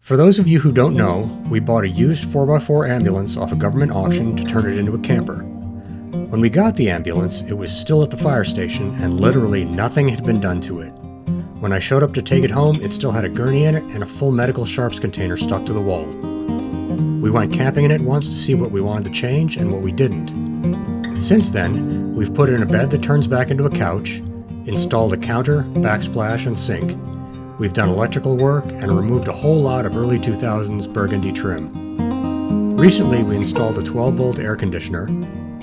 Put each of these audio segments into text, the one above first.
For those of you who don't know, we bought a used 4x4 ambulance off a government auction to turn it into a camper. When we got the ambulance, it was still at the fire station and literally nothing had been done to it. When I showed up to take it home, it still had a gurney in it and a full medical sharps container stuck to the wall. We went camping in it once to see what we wanted to change and what we didn't. Since then, we've put it in a bed that turns back into a couch, installed a counter, backsplash, and sink. We've done electrical work and removed a whole lot of early 2000s burgundy trim. Recently, we installed a 12-volt air conditioner,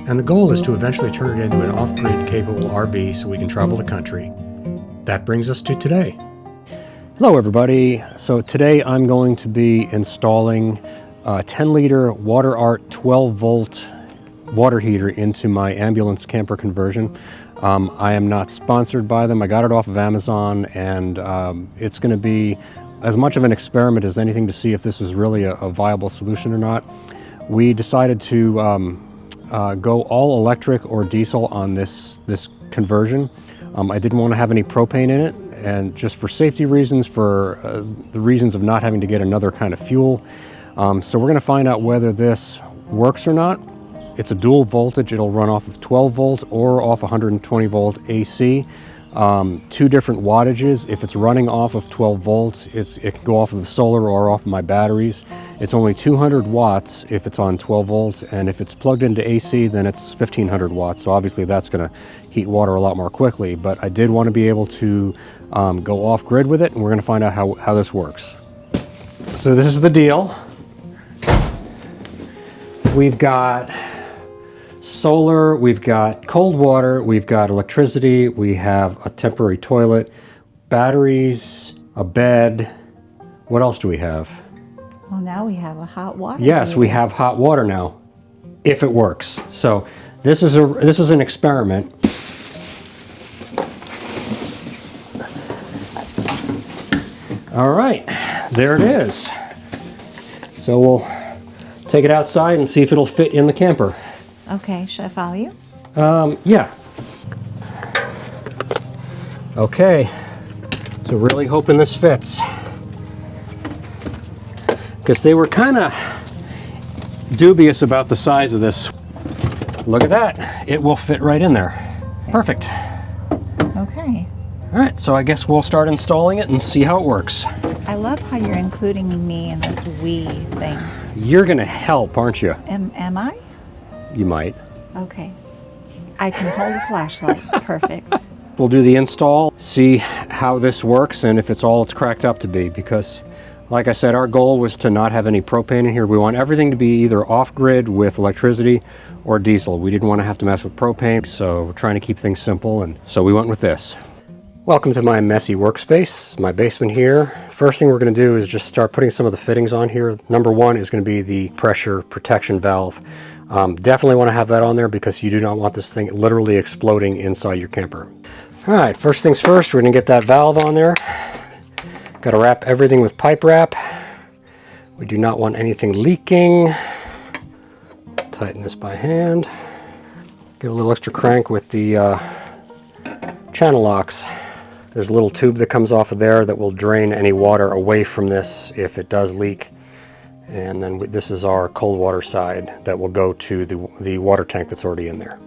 and the goal is to eventually turn it into an off-grid capable RV so we can travel the country. That brings us to today. Hello everybody. So today I'm going to be installing a 10-liter WaterArt 12-volt water heater into my ambulance camper conversion. I am not sponsored by them. I got it off of Amazon, and it's going to be as much of an experiment as anything to see if this is really a viable solution or not. We decided to go all electric or diesel on this conversion. I didn't want to have any propane in it, and just for safety reasons, for the reasons of not having to get another kind of fuel. So we're going to find out whether this works or not. It's a dual voltage. It'll run off of 12 volt or off 120 volt AC. Two different wattages. If it's running off of 12 volts, it can go off of the solar or off of my batteries. It's only 200 watts if it's on 12 volts, and if it's plugged into AC, then it's 1500 watts. So obviously that's going to heat water a lot more quickly, but I did want to be able to go off grid with it, and we're going to find out how this works. So this is the deal. We've got solar, we've got cold water, we've got electricity, we have a temporary toilet, batteries, a bed. What else do we have? Well, now we have a hot water. Yes, heater. we have hot water now, if it works. So this is an experiment. All right, there it is. So we'll take it outside and see if it'll fit in the camper. Okay, should I follow you? Yeah. Okay, so really hoping this fits. Because they were kind of dubious about the size of this. Look at that, it will fit right in there. Perfect. Okay. All right, so I guess we'll start installing it and see how it works. I love how you're including me in this we thing. You're gonna help, aren't you? Am I? You might. Okay. I can hold a flashlight. Perfect. We'll do the install, see how this works, and if it's all it's cracked up to be, because like I said, our goal was to not have any propane in here. We want everything to be either off-grid with electricity or diesel. We didn't want to have to mess with propane, so we're trying to keep things simple, and so we went with this. Welcome to my messy workspace, my basement here. First thing we're going to do is just start putting some of the fittings on here. Number one is going to be the pressure protection valve. Definitely want to have that on there because you do not want this thing literally exploding inside your camper. All right, first things first, we're going to get that valve on there. Got to wrap everything with pipe wrap. We do not want anything leaking. Tighten this by hand. Give a little extra crank with the channel locks. There's a little tube that comes off of there that will drain any water away from this if it does leak. And then this is our cold water side that will go to the water tank that's already in there.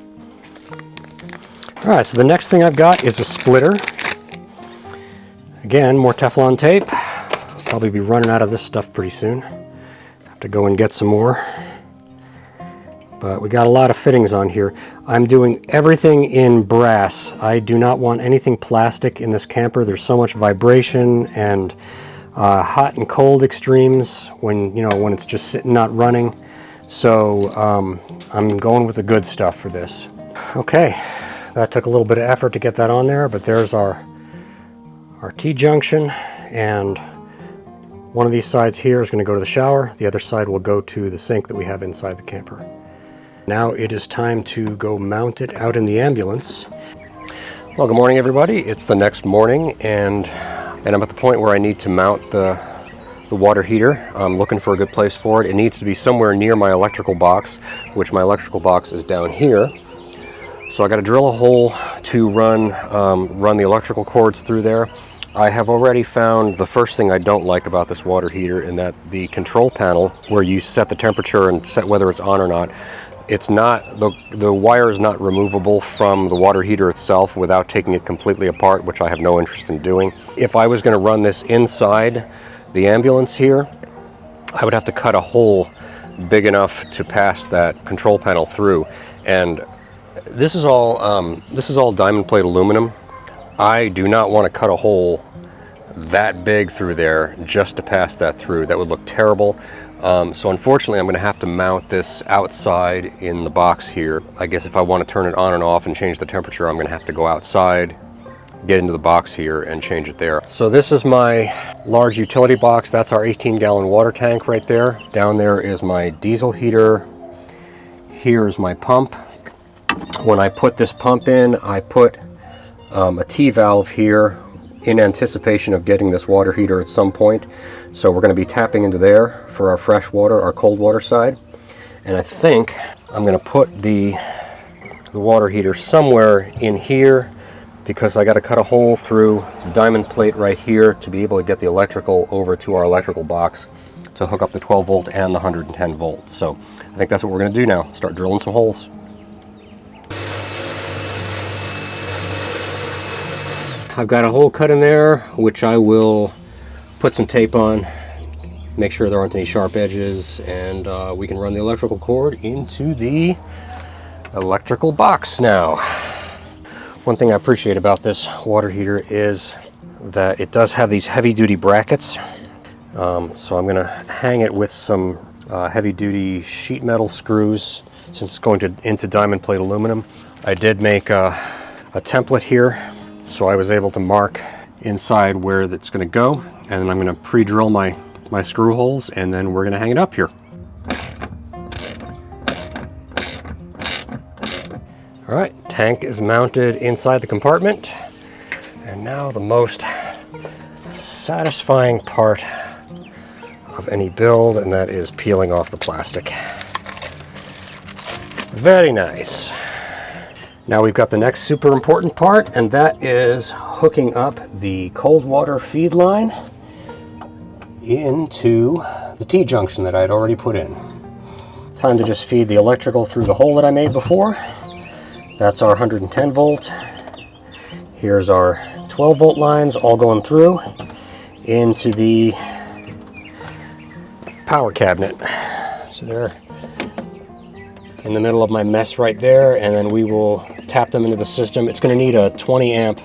All right, so the next thing I've got is a splitter. Again, more Teflon tape. Probably be running out of this stuff pretty soon. Have to go and get some more. But we got a lot of fittings on here. I'm doing everything in brass. I do not want anything plastic in this camper. There's so much vibration and hot and cold extremes when it's just sitting not running. So I'm going with the good stuff for this. Okay, that took a little bit of effort to get that on there, but there's our T-junction, and one of these sides here is going to go to the shower. The other side will go to the sink that we have inside the camper. Now it is time to go mount it out in the ambulance. Well, good morning everybody. It's the next morning, and I'm at the point where I need to mount the water heater. I'm looking for a good place for it. It needs to be somewhere near my electrical box, which my electrical box is down here. So I got to drill a hole to run the electrical cords through there. I have already found the first thing I don't like about this water heater, in that the control panel where you set the temperature and set whether it's on or not, it's not, the wire is not removable from the water heater itself without taking it completely apart, which I have no interest in doing. If I was going to run this inside the ambulance here, I would have to cut a hole big enough to pass that control panel through. And this is all diamond plate aluminum. I do not want to cut a hole that big through there just to pass that through. That would look terrible. So unfortunately, I'm going to have to mount this outside in the box here. I guess if I want to turn it on and off and change the temperature, I'm going to have to go outside, get into the box here, and change it there. So this is my large utility box. That's our 18-gallon water tank right there. Down there is my diesel heater. Here's my pump. When I put this pump in, I put a T-valve here in anticipation of getting this water heater at some point. So we're going to be tapping into there for our fresh water, our cold water side. And I think I'm going to put the water heater somewhere in here, because I got to cut a hole through the diamond plate right here to be able to get the electrical over to our electrical box to hook up the 12 volt and the 110 volt. So I think that's what we're going to do now, start drilling some holes. I've got a hole cut in there, which I will put some tape on, make sure there aren't any sharp edges, and we can run the electrical cord into the electrical box now. One thing I appreciate about this water heater is that it does have these heavy-duty brackets. So I'm going to hang it with some heavy-duty sheet metal screws, since it's going into diamond plate aluminum. I did make a template here, so I was able to mark inside where that's going to go, and then I'm going to pre-drill my screw holes, and then we're going to hang it up here. All right, tank is mounted inside the compartment, and now the most satisfying part of any build, and that is peeling off the plastic. Very nice. Now we've got the next super important part, and that is hooking up the cold water feed line into the T-junction that I'd already put in. Time to just feed the electrical through the hole that I made before. That's our 110 volt. Here's our 12 volt lines all going through into the power cabinet. So they're in the middle of my mess right there, and then we will tap them into the system. It's going to need a 20 amp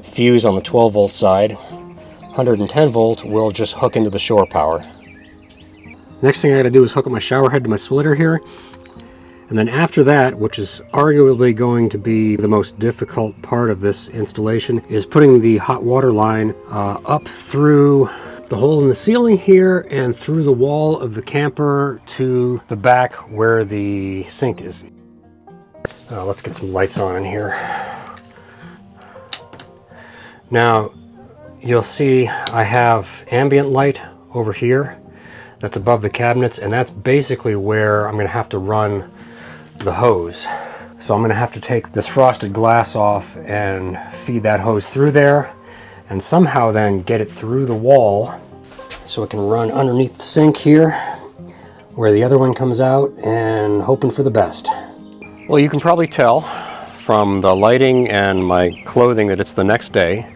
fuse on the 12 volt side. 110 volt will just hook into the shore power. Next thing I got to do is hook up my shower head to my splitter here. And then after that, which is arguably going to be the most difficult part of this installation, is putting the hot water line up through the hole in the ceiling here and through the wall of the camper to the back where the sink is. Let's get some lights on in here. Now, you'll see I have ambient light over here that's above the cabinets, and that's basically where I'm going to have to run the hose. So I'm going to have to take this frosted glass off and feed that hose through there, and somehow then get it through the wall so it can run underneath the sink here where the other one comes out, and hoping for the best. Well, you can probably tell from the lighting and my clothing that it's the next day.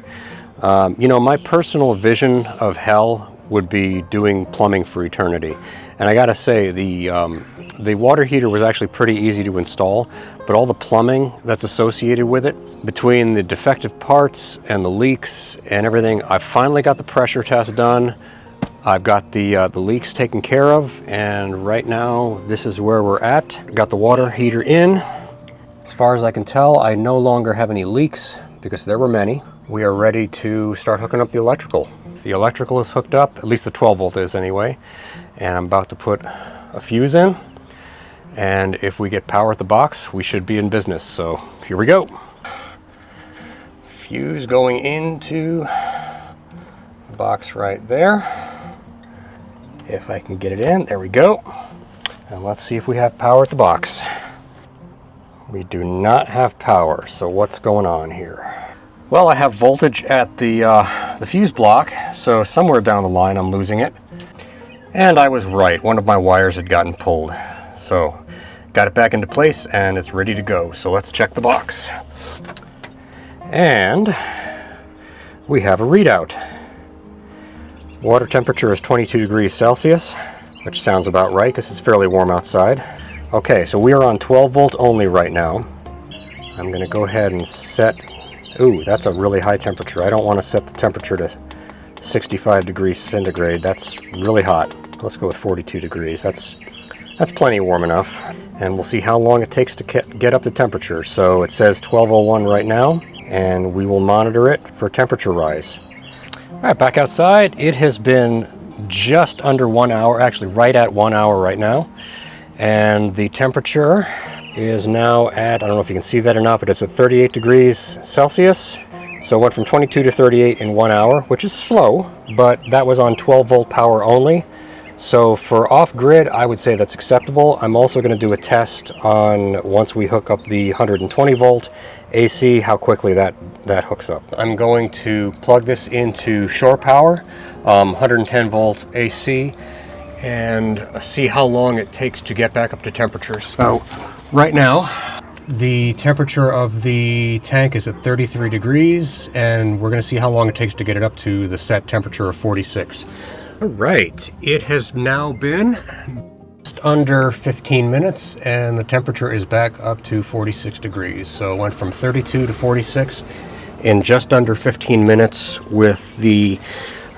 You know, my personal vision of hell would be doing plumbing for eternity. And I gotta say, the water heater was actually pretty easy to install, but all the plumbing that's associated with it, between the defective parts and the leaks and everything, I finally got the pressure test done. I've got the leaks taken care of, and right now this is where we're at. Got the water heater in. As far as I can tell, I no longer have any leaks because there were many. We are ready to start hooking up the electrical. The electrical is hooked up, at least the 12 volt is anyway, and I'm about to put a fuse in, and if we get power at the box, we should be in business. So here we go. Fuse going into the box right there. If I can get it in, there we go. And let's see if we have power at the box. We do not have power, so what's going on here? Well, I have voltage at the the fuse block, so somewhere down the line I'm losing it. And I was right, one of my wires had gotten pulled. So got it back into place and it's ready to go. So let's check the box. And we have a readout. Water temperature is 22 degrees Celsius, which sounds about right because it's fairly warm outside. Okay, so we are on 12 volt only right now. I'm going to go ahead and set, ooh, that's a really high temperature. I don't want to set the temperature to 65 degrees centigrade. That's really hot. Let's go with 42 degrees. That's plenty warm enough. And we'll see how long it takes to get up the temperature. So it says 12:01 right now, and we will monitor it for temperature rise. All right, back outside. It has been just under 1 hour, actually right at 1 hour right now. And the temperature is now at, I don't know if you can see that or not, but it's at 38 degrees Celsius. So it went from 22 to 38 in 1 hour, which is slow, but that was on 12 volt power only. So for off-grid, I would say that's acceptable. I'm also going to do a test on, once we hook up the 120 volt AC, how quickly that hooks up. I'm going to plug this into shore power, 110 volt AC, and see how long it takes to get back up to temperature. So right now, the temperature of the tank is at 33 degrees, and we're going to see how long it takes to get it up to the set temperature of 46. All right, it has now been just under 15 minutes, and the temperature is back up to 46 degrees. So it went from 32 to 46 in just under 15 minutes with the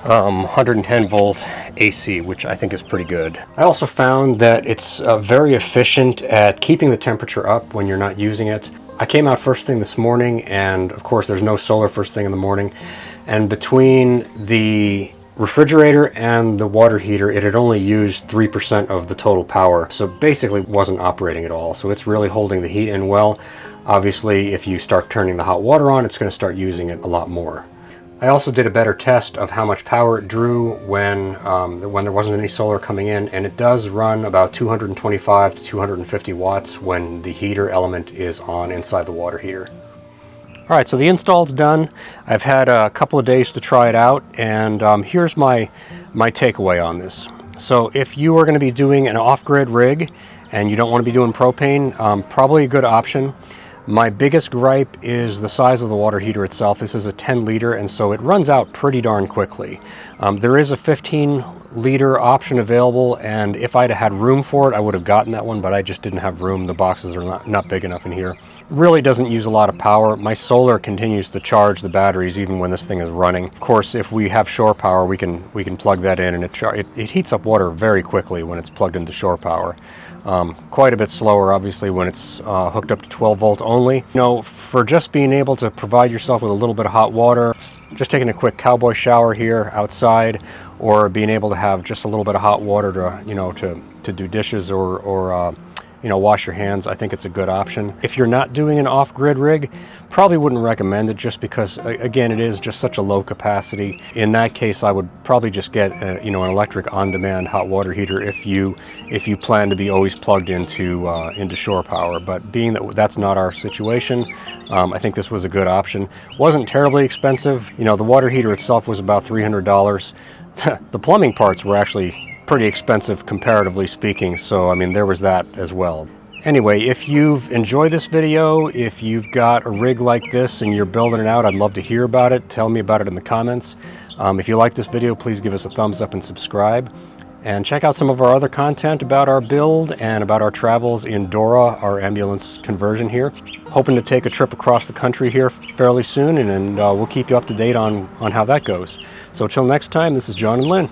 110 volt AC, which I think is pretty good. I also found that it's very efficient at keeping the temperature up when you're not using it. I came out first thing this morning, and of course there's no solar first thing in the morning, and between the refrigerator and the water heater, it had only used 3% of the total power, so basically wasn't operating at all. So it's really holding the heat in well. Obviously, if you start turning the hot water on, it's going to start using it a lot more. I also did a better test of how much power it drew when there wasn't any solar coming in, and it does run about 225 to 250 watts when the heater element is on inside the water heater. All right, so the install's done. I've had a couple of days to try it out, and here's my takeaway on this. So if you are going to be doing an off-grid rig and you don't want to be doing propane, probably a good option. My biggest gripe is the size of the water heater itself. This is a 10 liter, and so it runs out pretty darn quickly. There is a 15 liter option available, and if I'd had room for it, I would have gotten that one, but I just didn't have room. The boxes are not big enough in here. Really doesn't use a lot of power. My solar continues to charge the batteries even when this thing is running. Of course, if we have shore power, we can plug that in, and it heats up water very quickly when it's plugged into shore power. Quite a bit slower, obviously, when it's hooked up to 12 volt only. You know, for just being able to provide yourself with a little bit of hot water, just taking a quick cowboy shower here outside, or being able to have just a little bit of hot water to do dishes or wash your hands, I think it's a good option. If you're not doing an off-grid rig, probably wouldn't recommend it, just because, again, it is just such a low capacity. In that case, I would probably just get an electric on-demand hot water heater if you plan to be always plugged into shore power. But being that that's not our situation, I think this was a good option. Wasn't terribly expensive. The water heater itself was about $300. The plumbing parts were actually pretty expensive comparatively speaking, so I mean there was that as well. Anyway, if you've enjoyed this video, if you've got a rig like this and you're building it out, I'd love to hear about it. Tell me about it in the comments. If you like this video, please give us a thumbs up and subscribe, and check out some of our other content about our build and about our travels in Dora, our ambulance conversion here. Hoping to take a trip across the country here fairly soon, and we'll keep you up to date on how that goes. So till next time, this is John and Lynn.